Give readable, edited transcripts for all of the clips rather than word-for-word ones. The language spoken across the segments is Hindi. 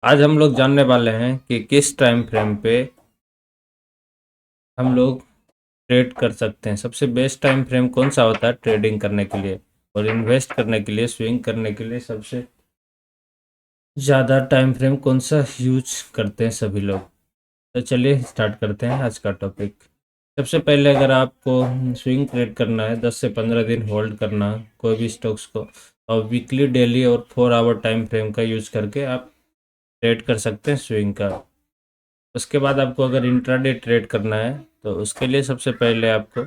आज हम लोग जानने वाले हैं कि किस टाइम फ्रेम पे हम लोग ट्रेड कर सकते हैं। सबसे बेस्ट टाइम फ्रेम कौन सा होता है ट्रेडिंग करने के लिए और इन्वेस्ट करने के लिए, स्विंग करने के लिए सबसे ज़्यादा टाइम फ्रेम कौन सा यूज करते हैं सभी लोग। तो चलिए स्टार्ट करते हैं आज का टॉपिक। सबसे पहले अगर आपको स्विंग ट्रेड करना है, 10 से 15 दिन होल्ड करना कोई भी स्टॉक्स को, और वीकली, डेली और 4 आवर टाइम फ्रेम का यूज करके आप ट्रेड कर सकते हैं स्विंग का। उसके बाद आपको अगर इंट्राडे ट्रेड करना है तो उसके लिए सबसे पहले आपको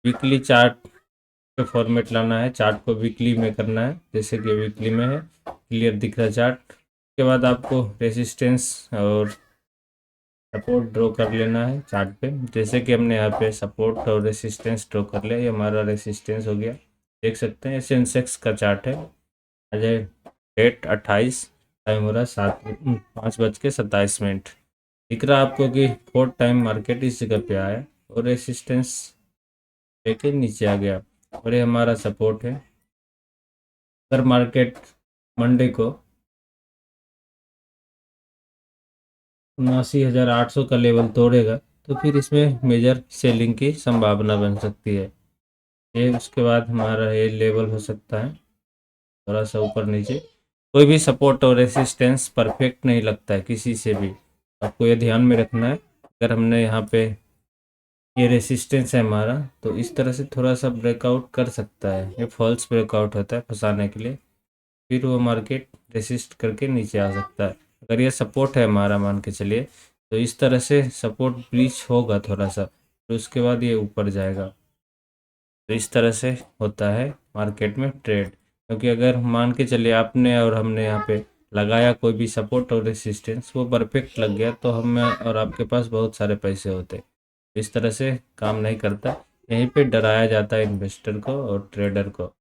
वीकली चार्ट पे फॉर्मेट लाना है। चार्ट को वीकली में करना है, जैसे कि वीकली में है, क्लियर दिख रहा है चार्ट। उसके बाद आपको रेसिस्टेंस और सपोर्ट ड्रॉ कर लेना है चार्ट पे, जैसे कि हमने यहाँ पे सपोर्ट और रेसिस्टेंस ड्रॉ कर लिया। ये हमारा रेसिस्टेंस हो गया, देख सकते हैं। सेंसेक्स का चार्ट है। आज है डेट 28, टाइम हो रहा है 5:27। दिख रहा है आपको कि फोर्थ टाइम मार्केट इस जगह पे आया और रेसिस्टेंस लेके नीचे आ गया और ये हमारा सपोर्ट है। अगर मार्केट मंडे को 79,800 का लेवल तोड़ेगा तो फिर इसमें मेजर सेलिंग की संभावना बन सकती है। ये उसके बाद हमारा ये लेवल हो सकता है थोड़ा सा ऊपर नीचे। कोई भी सपोर्ट और रेसिस्टेंस परफेक्ट नहीं लगता है किसी से भी, आपको ये ध्यान में रखना है। अगर हमने यहाँ पे ये रेसिस्टेंस है हमारा, तो इस तरह से थोड़ा सा ब्रेकआउट कर सकता है। ये फॉल्स ब्रेकआउट होता है फंसाने के लिए, फिर वो मार्केट रेसिस्ट करके नीचे आ सकता है। अगर ये सपोर्ट है हमारा, मान के चलिए, तो इस तरह से सपोर्ट ब्रीच होगा थोड़ा सा, तो उसके बाद ये ऊपर जाएगा। तो इस तरह से होता है मार्केट में ट्रेड। क्योंकि अगर मान के चलिए आपने और हमने यहाँ पे लगाया कोई भी सपोर्ट और रेसिस्टेंस, वो परफेक्ट लग गया तो हम और आपके पास बहुत सारे पैसे होते। इस तरह से काम नहीं करता। यहीं पे डराया जाता है इन्वेस्टर को और ट्रेडर को।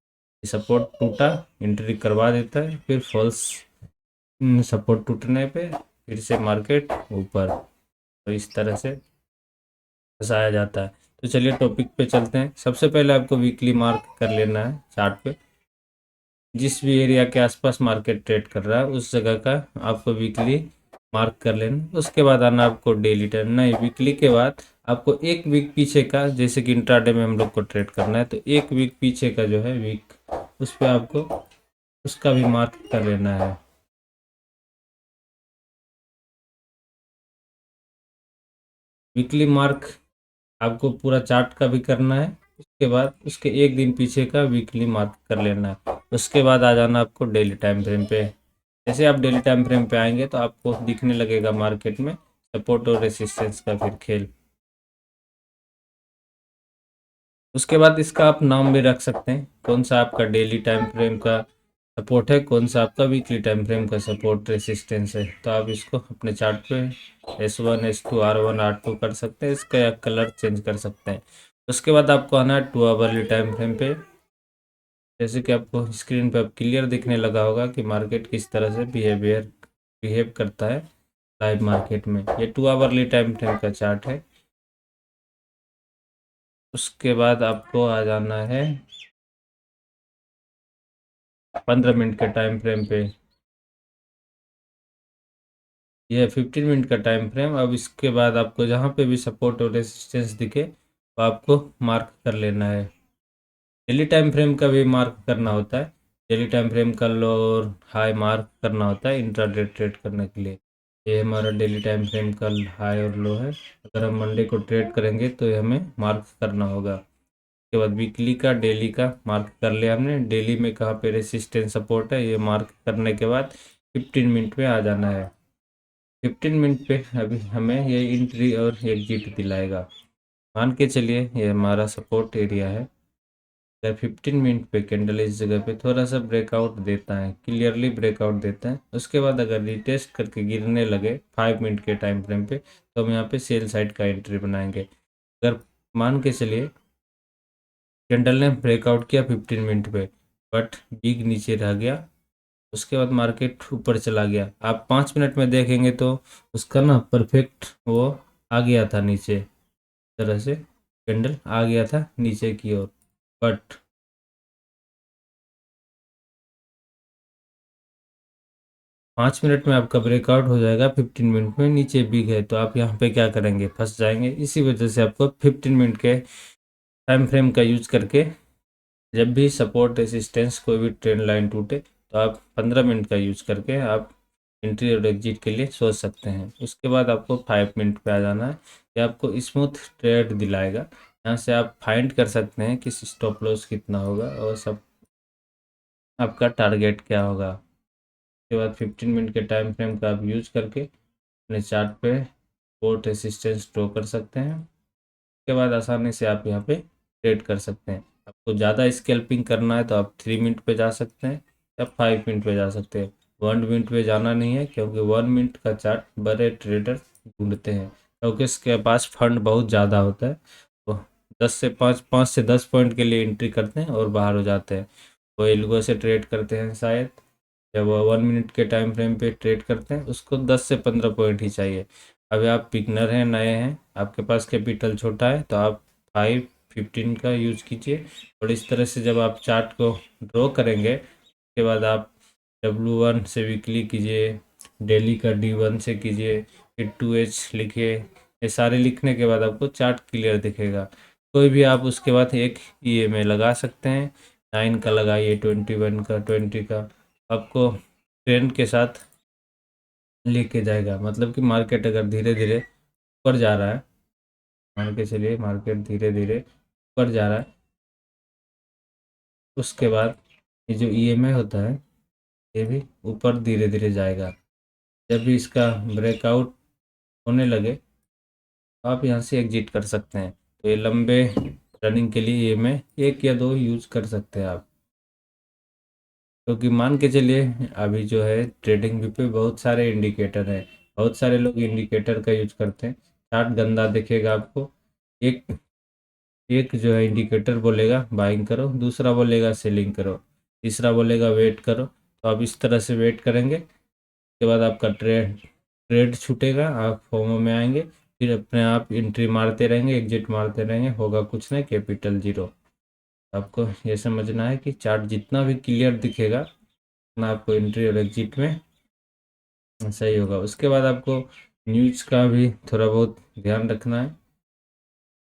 सपोर्ट टूटा, एंट्री करवा देता है, फिर फॉल्स सपोर्ट टूटने पे फिर से मार्केट ऊपर। तो इस तरह से फंसाया जाता है। तो चलिए टॉपिक पे चलते हैं। सबसे पहले आपको वीकली मार्क कर लेना है चार्ट पे। जिस भी एरिया के आसपास मार्केट ट्रेड कर रहा है उस जगह का आपको वीकली मार्क कर लेना। उसके बाद आना आपको डेली टाइम, नहीं, वीकली के बाद आपको एक वीक पीछे का, जैसे कि इंट्राडे में हम लोग को ट्रेड करना है तो एक वीक पीछे का जो है वीक, उस पर आपको उसका भी मार्क कर लेना है। वीकली मार्क आपको पूरा चार्ट का भी करना है। उसके बाद उसके एक दिन पीछे का वीकली मार्क कर लेना है। उसके बाद आ जाना आपको डेली टाइम फ्रेम पे। जैसे आप डेली टाइम फ्रेम पे आएंगे तो आपको दिखने लगेगा मार्केट में सपोर्ट और रेसिस्टेंस का फिर खेल। उसके बाद इसका आप नाम भी रख सकते हैं, कौन सा आपका डेली टाइम फ्रेम का सपोर्ट है, कौन सा आपका वीकली टाइम फ्रेम का सपोर्ट रेसिस्टेंस है। तो आप इसको अपने चार्ट पे S1, S2, R1, R2 कर सकते हैं। इसका कलर चेंज कर सकते हैं। उसके बाद आपको आना है 2 आवरली टाइम फ्रेम पे। जैसे कि आपको स्क्रीन पे अब क्लियर दिखने लगा होगा कि मार्केट किस तरह से बिहेव करता है लाइव मार्केट में। ये 2 आवरली टाइम फ्रेम का चार्ट है। उसके बाद आपको आ जाना है 15 मिनट के टाइम फ्रेम पे। ये है 15 मिनट का टाइम फ्रेम। अब इसके बाद आपको जहाँ पे भी सपोर्ट और रेसिस्टेंस दिखे तो आपको मार्क कर लेना है। डेली टाइम फ्रेम का भी मार्क करना होता है। डेली टाइम फ्रेम का लो और हाई मार्क करना होता है इंट्राडे ट्रेड करने के लिए। ये हमारा डेली टाइम फ्रेम का हाई और लो है। अगर हम मंडे को ट्रेड करेंगे तो ये हमें मार्क करना होगा। उसके बाद वीकली का, डेली का मार्क कर लिया हमने। डेली में कहाँ पे रेसिस्टेंस सपोर्ट है ये मार्क करने के बाद 15 मिनट में आ जाना है। 15 मिनट पे अभी हमें ये एंट्री और एग्जिट दिलाएगा। मान के चलिए ये हमारा सपोर्ट एरिया है। अगर 15 मिनट पे कैंडल इस जगह पे थोड़ा सा ब्रेकआउट देता है, क्लियरली ब्रेकआउट देता है, उसके बाद अगर रिटेस्ट करके गिरने लगे 5 मिनट के टाइम फ्रेम पे, तो हम यहाँ पे सेल साइड का एंट्री बनाएंगे। अगर मान के चलिए कैंडल ने ब्रेकआउट किया 15 मिनट पे, बट बिग नीचे रह गया, उसके बाद मार्केट ऊपर चला गया, आप 5 मिनट में देखेंगे तो उसका ना परफेक्ट वो आ गया था नीचे, तरह से कैंडल आ गया था नीचे की ओर। बट 5 मिनट में आपका ब्रेकआउट हो जाएगा, 15 मिनट में नीचे भी गए तो आप यहाँ पे क्या करेंगे, फंस जाएंगे। इसी वजह से आपको 15 मिनट के टाइम फ्रेम का यूज करके जब भी सपोर्ट रेसिस्टेंस कोई भी ट्रेंड लाइन टूटे तो आप 15 मिनट का यूज करके आप एंट्री और एग्जिट के लिए सोच सकते हैं। उसके बाद आपको 5 मिनट पे आ जाना है, ये आपको स्मूथ ट्रेड दिलाएगा। यहाँ से आप फाइंड कर सकते हैं कि स्टॉप लॉस कितना होगा और सब आपका टारगेट क्या होगा। उसके बाद 15 मिनट के टाइम फ्रेम का आप यूज करके अपने चार्ट पे सपोर्ट रेसिस्टेंस ड्रॉ कर सकते हैं। उसके बाद आसानी से आप यहाँ पे ट्रेड कर सकते हैं। आपको ज़्यादा स्कैल्पिंग करना है तो आप 3 मिनट पे जा सकते हैं या 5 मिनट पे जा सकते हैं। 1 मिनट पे जाना नहीं है, क्योंकि 1 मिनट का चार्ट बड़े ट्रेडर ढूंढते हैं, क्योंकि इसके पास फंड बहुत ज़्यादा होता है। तो 10 से 5 से 10 पॉइंट के लिए एंट्री करते हैं और बाहर हो जाते हैं। वो एल्गो से ट्रेड करते हैं शायद, जब वो 1 मिनट के टाइम फ्रेम पे ट्रेड करते हैं उसको 10 से 15 पॉइंट ही चाहिए। अभी आप बिगनर हैं, नए हैं, आपके पास कैपिटल छोटा है तो आप 5-15 का यूज कीजिए। और इस तरह से जब आप चार्ट को ड्रॉ करेंगे उसके बाद आप W1 से वीकली कीजिए, डेली का D1 से कीजिए, फिर 2H लिखिए। ये सारे लिखने के बाद आपको चार्ट क्लियर दिखेगा। कोई भी आप उसके बाद एक EMA लगा सकते हैं, 9 का लगाइए, 21 का, 20 का, आपको ट्रेंड के साथ लेके जाएगा। मतलब कि मार्केट अगर धीरे धीरे ऊपर जा रहा है, मान के चलिए मार्केट धीरे धीरे ऊपर जा रहा है, उसके बाद ये जो EMA होता है ये भी ऊपर धीरे धीरे जाएगा। जब भी इसका ब्रेकआउट होने लगे तो आप यहाँ से एग्जिट कर सकते हैं। तो ये लंबे रनिंग के लिए EMA 1 या 2 यूज कर सकते हैं आप, क्योंकि मान के चलिए अभी जो है ट्रेडिंग व्यू पे बहुत सारे इंडिकेटर हैं, बहुत सारे लोग इंडिकेटर का यूज करते हैं। चार्ट गंदा दिखेगा आपको, एक एक जो है इंडिकेटर बोलेगा बाइंग करो, दूसरा बोलेगा सेलिंग करो, तीसरा बोलेगा वेट करो। तो आप इस तरह से वेट करेंगे, उसके बाद आपका ट्रेड ट्रेड छूटेगा, आप फोमो में आएंगे, फिर अपने आप एंट्री मारते रहेंगे, एग्जिट मारते रहेंगे, होगा कुछ नहीं, कैपिटल जीरो। आपको ये समझना है कि चार्ट जितना भी क्लियर दिखेगा उतना आपको एंट्री और एग्जिट में सही होगा। उसके बाद आपको न्यूज़ का भी थोड़ा बहुत ध्यान रखना है।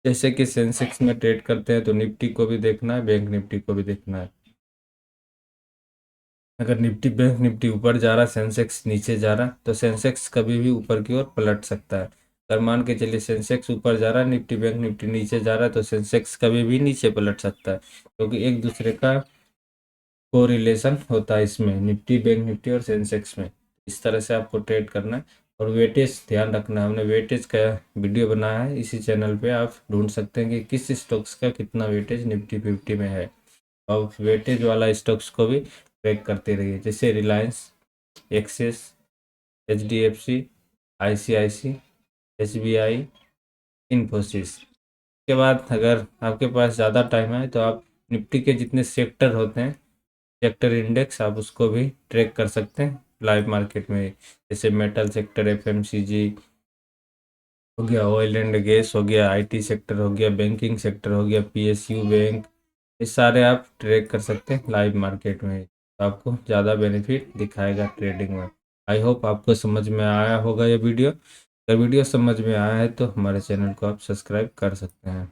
जैसे कि सेंसेक्स में ट्रेड करते हैं तो निफ्टी को भी देखना है, बैंक निफ्टी को भी देखना है। अगर निफ्टी बैंक निफ्टी ऊपर जा रहा है, सेंसेक्स नीचे जा रहा है, तो सेंसेक्स कभी भी ऊपर की ओर पलट सकता है। अगर मान के चलिए सेंसेक्स ऊपर जा रहा है, निफ्टी बैंक निफ्टी नीचे जा रहा है, तो सेंसेक्स कभी भी नीचे पलट सकता है, क्योंकि एक दूसरे का कोरिलेशन होता है इसमें, निफ्टी बैंक निफ्टी और सेंसेक्स में। इस तरह से आपको ट्रेड करना है। और वेटेज ध्यान रखना है, हमने वेटेज का वीडियो बनाया है इसी चैनल पे, आप ढूंढ सकते हैं कि किस स्टॉक्स का कितना वेटेज निफ्टी 50 में है। और वेटेज वाला स्टॉक्स को भी ट्रैक करते रहिए, जैसे Reliance, axis, HDFC, ICICI, SBI, Infosys. के बाद अगर आपके पास ज़्यादा टाइम है तो आप निफ्टी के जितने सेक्टर होते हैं, सेक्टर इंडेक्स, आप उसको भी ट्रैक कर सकते हैं लाइव मार्केट में। जैसे मेटल सेक्टर, FMCG हो गया, ऑयल एंड गैस हो गया, IT सेक्टर हो गया, बैंकिंग सेक्टर हो गया, PSU बैंक, ये सारे आप ट्रेड कर सकते हैं लाइव मार्केट में। तो आपको ज़्यादा बेनिफिट दिखाएगा ट्रेडिंग में। आई होप आपको समझ में आया होगा ये वीडियो। अगर वीडियो समझ में आया है तो हमारे चैनल को आप सब्सक्राइब कर सकते हैं।